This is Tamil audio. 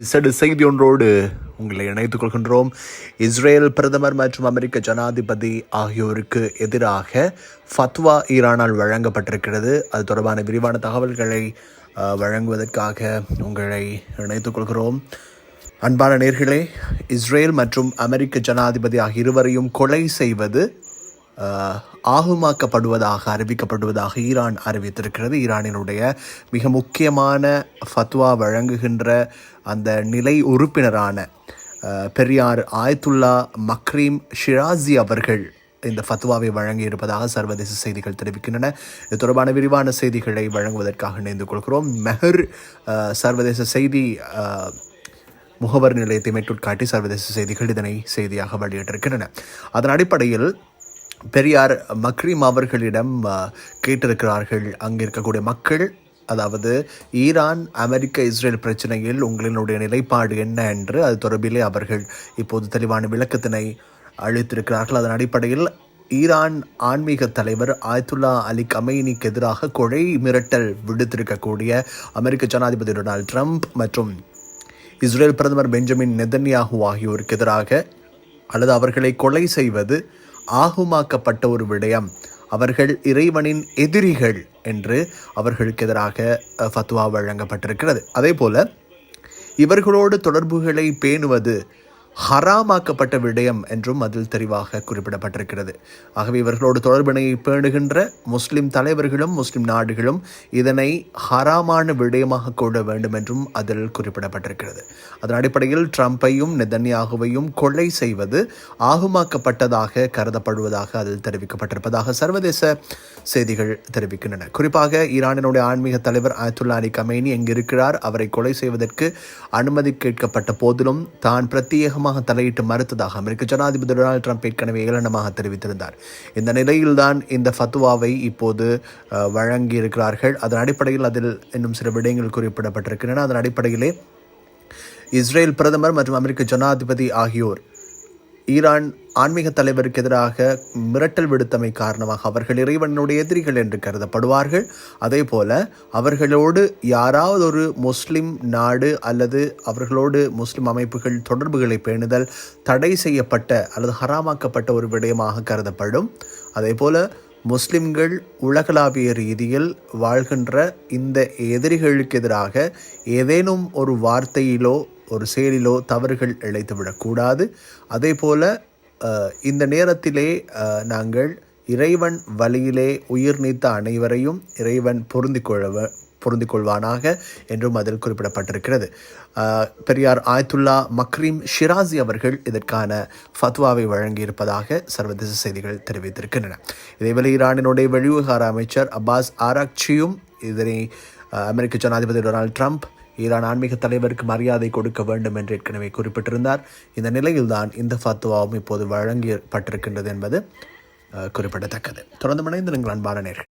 செய்தி ஒன்றோடு உங்களை இணைத்துக் கொள்கின்றோம். இஸ்ரேல் பிரதமர் மற்றும் அமெரிக்க ஜனாதிபதி ஆகியோருக்கு எதிராக ஃபத்வா ஈரானால் வழங்கப்பட்டிருக்கிறது. அது தொடர்பான விரிவான தகவல்களை வழங்குவதற்காக உங்களை இணைத்துக் கொள்கிறோம். அன்பான நேர்களே, இஸ்ரேல் மற்றும் அமெரிக்க ஜனாதிபதி ஆகிய இருவரையும் கொலை செய்வது ஆகுமாக்கப்படுவதாக அறிவிக்கப்படுவதாக ஈரான் அறிவித்திருக்கிறது. ஈரானினுடைய மிக முக்கியமான ஃபத்வா வழங்குகின்ற அந்த நிலை உறுப்பினரான பெரியார் ஆயத்துல்லா மக்ரீம் ஷிராசி அவர்கள் இந்த ஃபத்வாவை வழங்கியிருப்பதாக சர்வதேச செய்திகள் தெரிவிக்கின்றன. இது தொடர்பான விரிவான செய்திகளை வழங்குவதற்காக இணைந்து கொள்கிறோம். மெஹர் சர்வதேச செய்தி முகவர் நிலையத்தை மேற்கொள்காட்டி சர்வதேச செய்திகள் இதனை செய்தியாக வெளியிட்டிருக்கின்றன. அதன் அடிப்படையில் பெரியார் மக்ரீம் அவர்களிடம் கேட்டிருக்கிறார்கள் அங்கே இருக்கக்கூடிய மக்கள், அதாவது ஈரான் அமெரிக்க இஸ்ரேல் பிரச்சனையில் உங்களினுடைய நிலைப்பாடு என்ன என்று அது தொடர்பிலே அவர்கள் இப்போது தெளிவான விளக்கத்தினை அளித்திருக்கிறார்கள். அதன் அடிப்படையில் ஈரான் ஆன்மீக தலைவர் ஆயத்துல்லா அலி கமைனிக்கு எதிராக கொலை மிரட்டல் விடுத்திருக்கக்கூடிய அமெரிக்க ஜனாதிபதி டொனால்ட் ட்ரம்ப் மற்றும் இஸ்ரேல் பிரதமர் பெஞ்சமின் நெதன்யாஹூ ஆகியோருக்கு எதிராக அல்லது அவர்களை கொலை செய்வது ஆகுமாக்கப்பட்ட ஒரு விடயம், அவர்கள் இறைவனின் எதிரிகள் என்று அவர்களுக்கு எதிராக ஃபத்வா வழங்கப்பட்டிருக்கிறது. அதே போல இவர்களோடு தொடர்புகளை பேணுவது ஹராமாக்கப்பட்ட விடயம் என்றும் அதில் தெளிவாக குறிப்பிடப்பட்டிருக்கிறது. ஆகவே இவர்களோடு தொடர்பினை பேணுகின்ற முஸ்லிம் தலைவர்களும் முஸ்லிம் நாடுகளும் இதனை ஹராமான விடயமாக கொள்ள வேண்டும் என்றும் அதில் குறிப்பிடப்பட்டிருக்கிறது. அதன் அடிப்படையில் ட்ரம்பையும் நெதன்யாகுவையும் கொலை செய்வது ஆகுமாக்கப்பட்டதாக கருதப்படுவதாக அதில் தெரிவிக்கப்பட்டிருப்பதாக சர்வதேச செய்திகள் தெரிவிக்கின்றன. குறிப்பாக ஈரானினுடைய ஆன்மீக தலைவர் ஆயத்துல்லா அலி கமைனி எங்கிருக்கிறார், அவரை கொலை செய்வதற்கு அனுமதி கேட்கப்பட்ட போதிலும் தான் பிரத்யேக தலையிட்டு மறுத்ததாக அமெரிக்க ஜனாதிபதி டொனால்ட் ட்ரம்ப் ஏற்கனவே ஏளனமாக தெரிவித்திருந்தார். இந்த நிலையில்தான் இந்த ஃபத்வாவை இப்போது வழங்கி இருக்கிறார்கள். அதன் அடிப்படையில் அதில் இன்னும் சில விடயங்கள் குறிப்பிடப்பட்டிருக்கின்றன. அதன் அடிப்படையிலே இஸ்ரேல் பிரதமர் மற்றும் அமெரிக்க ஜனாதிபதி ஆகியோர் ஈரான் ஆன்மீக தலைவருக்கு எதிராக மிரட்டல் விடுத்தமை காரணமாக அவர்கள் இறைவனுடைய எதிரிகள் என்று கருதப்படுவார்கள். அதே போல அவர்களோடு யாராவது ஒரு முஸ்லிம் நாடு அல்லது அவர்களோடு முஸ்லிம் அமைப்புகள் தொடர்புகளை பேணுதல் தடை செய்யப்பட்ட அல்லது ஹராமாக்கப்பட்ட ஒரு விடயமாக கருதப்படும். அதே போல முஸ்லிம்கள் உலகளாவிய ரீதியில் வாழ்கின்ற இந்த எதிரிகளுக்கு எதிராக ஏதேனும் ஒரு வார்த்தையிலோ ஒரு செயலிலோ தவறுகள் இழைத்துவிடக்கூடாது. அதே போல இந்த நேரத்திலே நாங்கள் இறைவன் வழியிலே உயிர் நீத்த அனைவரையும் இறைவன் பொருந்திக் கொள்வானாக என்றும் அதில் குறிப்பிடப்பட்டிருக்கிறது. பெரியார் ஆயத்துல்லா மக்ரீம் ஷிராசி அவர்கள் இதற்கான ஃபத்வாவை வழங்கியிருப்பதாக சர்வதேச செய்திகள் தெரிவித்திருக்கின்றன. இதேவேளை ஈரானினுடைய வெளிவிவகார அமைச்சர் அப்பாஸ் ஆராக்சியும் இதனை அமெரிக்க ஜனாதிபதி டொனால்ட் ட்ரம்ப் ஈரான் ஆன்மீக தலைவருக்கு மரியாதை கொடுக்க வேண்டும் என்று ஏற்கனவே குறிப்பிட்டிருந்தார். இந்த நிலையில்தான் இந்த ஃபத்வாவும் இப்போது வழங்கப்பட்டிருக்கின்றது என்பது குறிப்பிடத்தக்கது. தொடர்ந்து இணைந்து நீங்கள் அன்பான நேயர்களே.